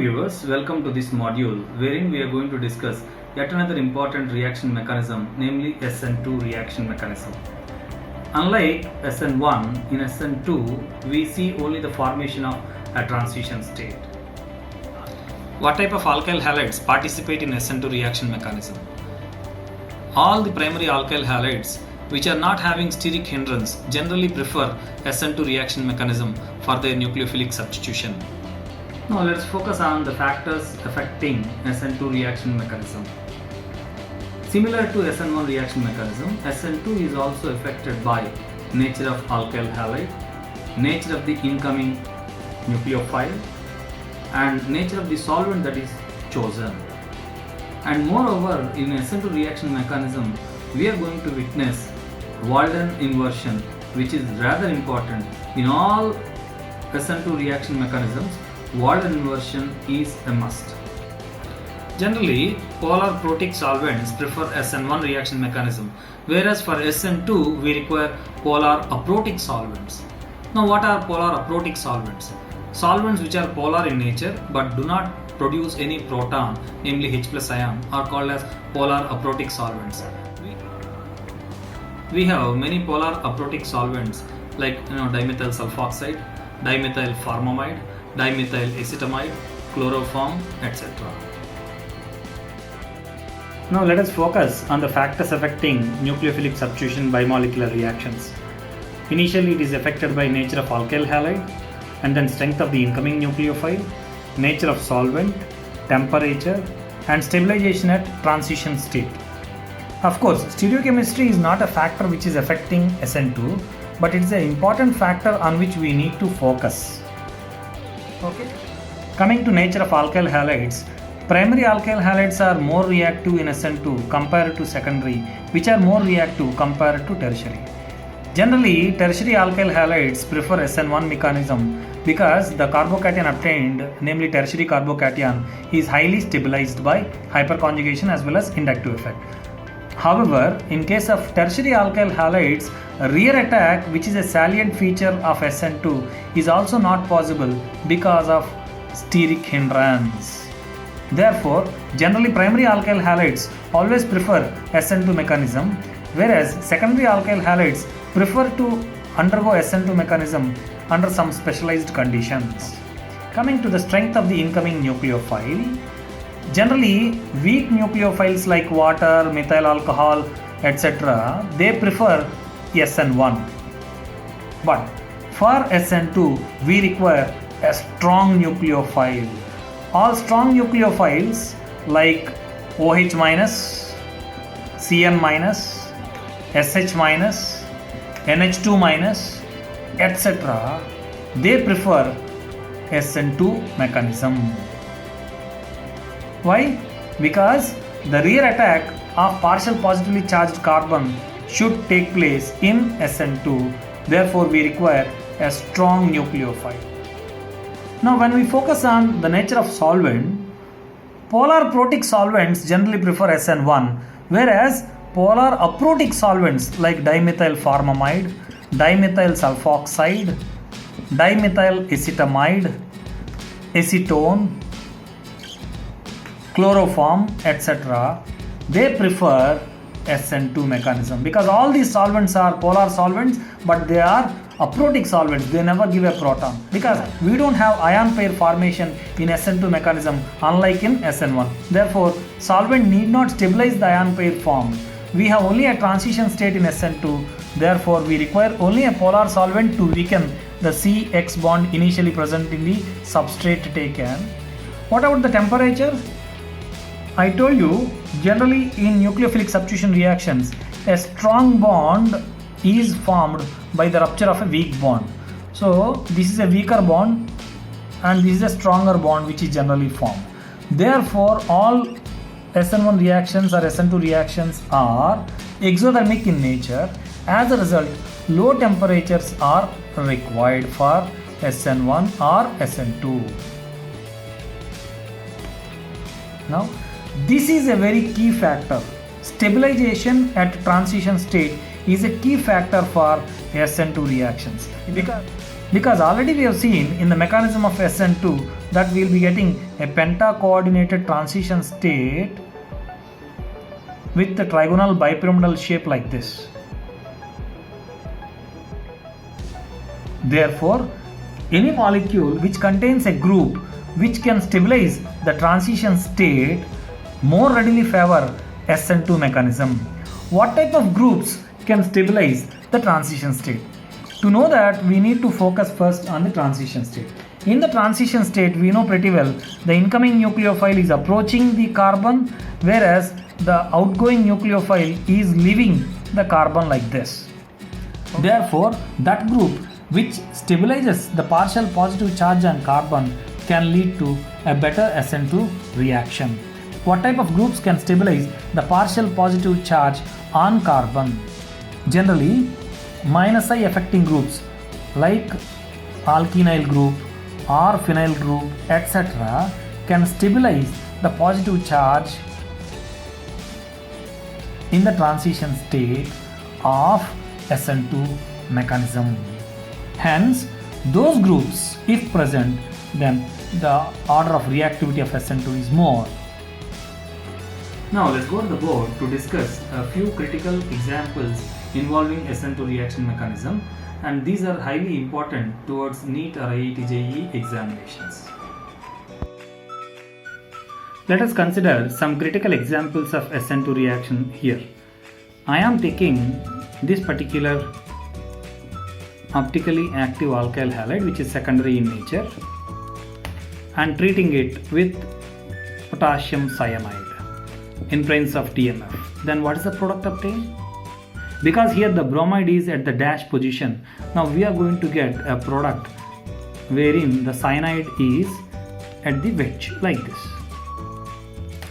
viewers, welcome to this module wherein we are going to discuss yet another important reaction mechanism, namely SN2 reaction mechanism. Unlike SN1, in SN2 we see only the formation of a transition state. What type of alkyl halides participate in SN2 reaction mechanism? All the primary alkyl halides which are not having steric hindrance generally prefer SN2 reaction mechanism for their nucleophilic substitution. Now let's focus on the factors affecting SN2 reaction mechanism. Similar to SN1 reaction mechanism, SN2 is also affected by nature of alkyl halide, nature of the incoming nucleophile, and nature of the solvent that is chosen. And moreover, in SN2 reaction mechanism, we are going to witness Walden inversion, which is rather important. In all SN2 reaction mechanisms, Walden inversion is a must. Generally, polar protic solvents prefer SN1 reaction mechanism, whereas for SN2 we require polar aprotic solvents. Now what are polar aprotic solvents? Solvents which are polar in nature but do not produce any proton, namely H plus ion, are called as polar aprotic solvents. We have many polar aprotic solvents like dimethyl sulfoxide, dimethyl formamide, dimethyl acetamide, chloroform, etc. Now let us focus on the factors affecting nucleophilic substitution bimolecular reactions. Initially it is affected by nature of alkyl halide, and then strength of the incoming nucleophile, nature of solvent, temperature, and stabilization at transition state. Of course, stereochemistry is not a factor which is affecting SN2, but it is an important factor on which we need to focus. Okay. Coming to nature of alkyl halides, primary alkyl halides are more reactive in SN2 compared to secondary, which are more reactive compared to tertiary. Generally, tertiary alkyl halides prefer SN1 mechanism because the carbocation obtained, namely tertiary carbocation, is highly stabilized by hyperconjugation as well as inductive effect. However, in case of tertiary alkyl halides, rear attack, which is a salient feature of SN2, is also not possible because of steric hindrance. Therefore, generally primary alkyl halides always prefer SN2 mechanism, whereas secondary alkyl halides prefer to undergo SN2 mechanism under some specialized conditions. Coming to the strength of the incoming nucleophile, generally weak nucleophiles like water, methyl alcohol, etc., they prefer SN1. But for SN2, we require a strong nucleophile. All strong nucleophiles like OH minus, CN minus, SH minus, NH2 minus, etc., they prefer SN2 mechanism. Why? Because the rear attack of partial positively charged carbon should take place in SN2. Therefore, we require a strong nucleophile. Now, when we focus on the nature of solvent, polar protic solvents generally prefer SN1, whereas polar aprotic solvents like dimethyl formamide, dimethyl sulfoxide, dimethyl acetamide, acetone, chloroform, etc., they prefer SN2 mechanism because all these solvents are polar solvents, but they are aprotic solvents. They never give a proton because we don't have ion pair formation in SN2 mechanism unlike in SN1. Therefore, solvent need not stabilize the ion pair formed. We have only a transition state in SN2. Therefore, we require only a polar solvent to weaken the CX bond initially present in the substrate taken. What about the temperature? I told you, generally in nucleophilic substitution reactions, a strong bond is formed by the rupture of a weak bond. So, this is a weaker bond and this is a stronger bond which is generally formed. Therefore, all SN1 reactions or SN2 reactions are exothermic in nature. As a result, low temperatures are required for SN1 or SN2. Now, this is a very key factor. Stabilization at transition state is a key factor for SN2 reactions. Because already we have seen in the mechanism of SN2 that we will be getting a penta-coordinated transition state with the trigonal bipyramidal shape like this. Therefore, any molecule which contains a group which can stabilize the transition state more readily favor SN2 mechanism. What type of groups can stabilize the transition state? To know that, we need to focus first on the transition state. In the transition state, we know pretty well the incoming nucleophile is approaching the carbon, whereas the outgoing nucleophile is leaving the carbon like this. Therefore, that group which stabilizes the partial positive charge on carbon can lead to a better SN2 reaction. What type of groups can stabilize the partial positive charge on carbon? Generally, minus I affecting groups like alkenyl group or phenyl group, etc. can stabilize the positive charge in the transition state of SN2 mechanism. Hence, those groups, if present, then the order of reactivity of SN2 is more. Now let's go to the board to discuss a few critical examples involving SN2 reaction mechanism, and these are highly important towards NEET or IIT JEE examinations. Let us consider some critical examples of SN2 reaction here. I am taking this particular optically active alkyl halide, which is secondary in nature, and treating it with potassium cyanide in presence of DMF. Then what is the product obtained? Because here the bromide is at the dash position, now we are going to get a product wherein the cyanide is at the wedge like this.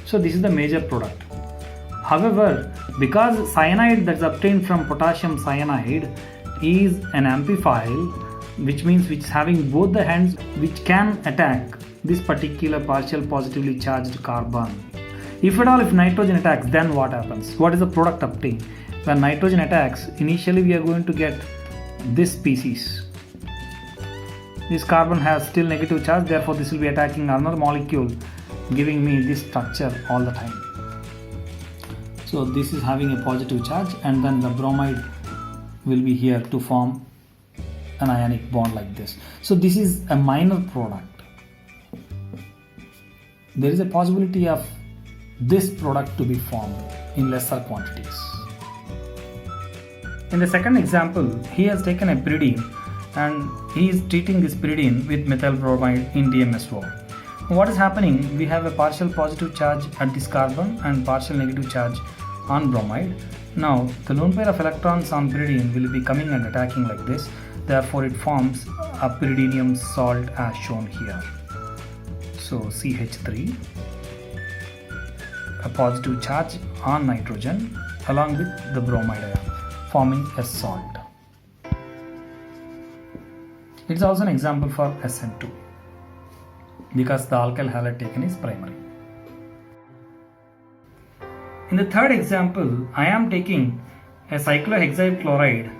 So this is the major product. However, because cyanide that's obtained from potassium cyanide is an amphiphile, which means which is having both the hands which can attack this particular partial positively charged carbon. If at all, if nitrogen attacks, then what happens? What is the product obtained? When nitrogen attacks, initially we are going to get this species. This carbon has still negative charge, therefore this will be attacking another molecule, giving me this structure all the time. So this is having a positive charge, and then the bromide will be here to form an ionic bond like this. So this is a minor product. There is a possibility of this product to be formed in lesser quantities. In the second example, he has taken a pyridine and he is treating this pyridine with methyl bromide in DMSO. What is happening? We have a partial positive charge at this carbon and partial negative charge on bromide. Now the lone pair of electrons on pyridine will be coming and attacking like this. Therefore it forms a pyridinium salt as shown here. So CH3, a positive charge on nitrogen along with the bromide ion, forming a salt. It is also an example for SN2 because the alkyl halide taken is primary. In the third example, I am taking a cyclohexyl chloride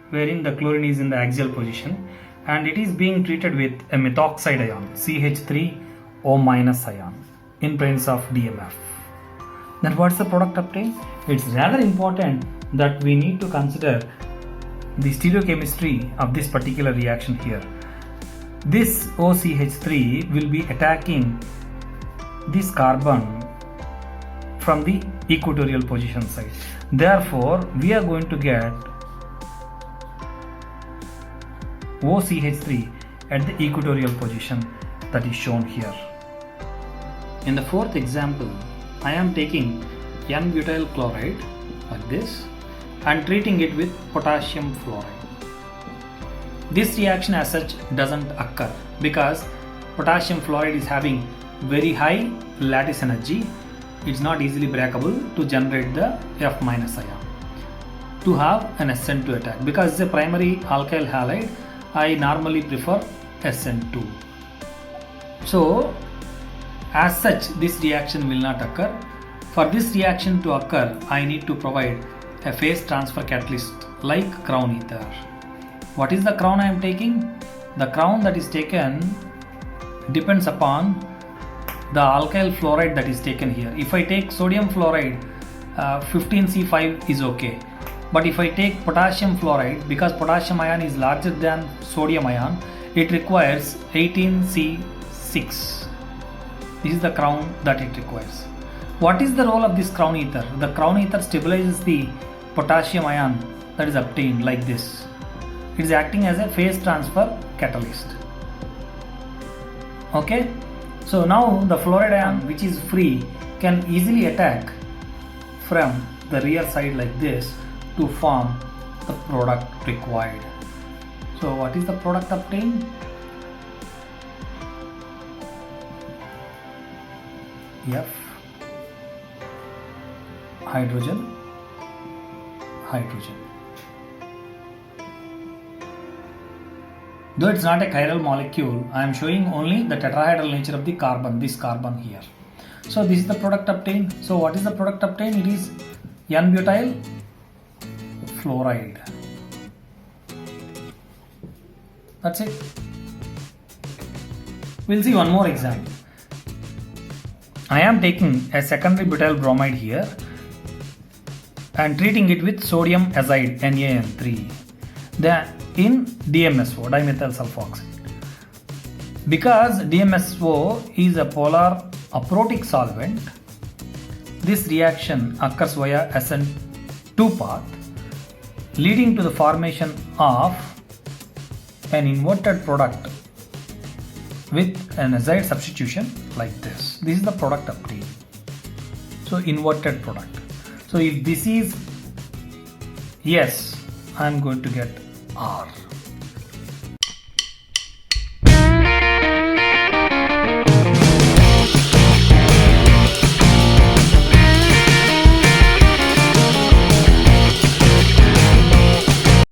wherein the chlorine is in the axial position and it is being treated with a methoxide ion, CH3O- ion, in presence of DMF. Then what's the product obtained? It's rather important that we need to consider the stereochemistry of this particular reaction here. This OCH3 will be attacking this carbon from the equatorial position side. Therefore, we are going to get OCH3 at the equatorial position that is shown here. In the fourth example, I am taking N-butyl chloride like this and treating it with potassium fluoride. This reaction as such doesn't occur because potassium fluoride is having very high lattice energy. It's not easily breakable to generate the F- ion to have an SN2 attack. Because it's a primary alkyl halide, I normally prefer SN2. So as such, this reaction will not occur. For this reaction to occur, I need to provide a phase transfer catalyst like crown ether. What is the crown I am taking? The crown that is taken depends upon the alkyl fluoride that is taken here. If I take sodium fluoride, 15C5 is okay. But if I take potassium fluoride, because potassium ion is larger than sodium ion, it requires 18C6. This is the crown that it requires. What is the role of this crown ether? The crown ether stabilizes the potassium ion that is obtained like this. It is acting as a phase transfer catalyst. Okay, so now the fluoride ion, which is free, can easily attack from the rear side like this to form the product required. So what is the product obtained? F hydrogen, hydrogen. Though it's not a chiral molecule, I am showing only the tetrahedral nature of the carbon, this carbon here. So this is the product obtained. So what is the product obtained? It is N-butyl fluoride. That's it. We'll see one more example. I am taking a secondary butyl bromide here and treating it with sodium azide NaN3 in DMSO, dimethyl sulfoxide. Because DMSO is a polar aprotic solvent, this reaction occurs via SN2 path, leading to the formation of an inverted product with an azide substitution like this. This is the product obtained. So inverted product. So if this is yes, I am going to get R.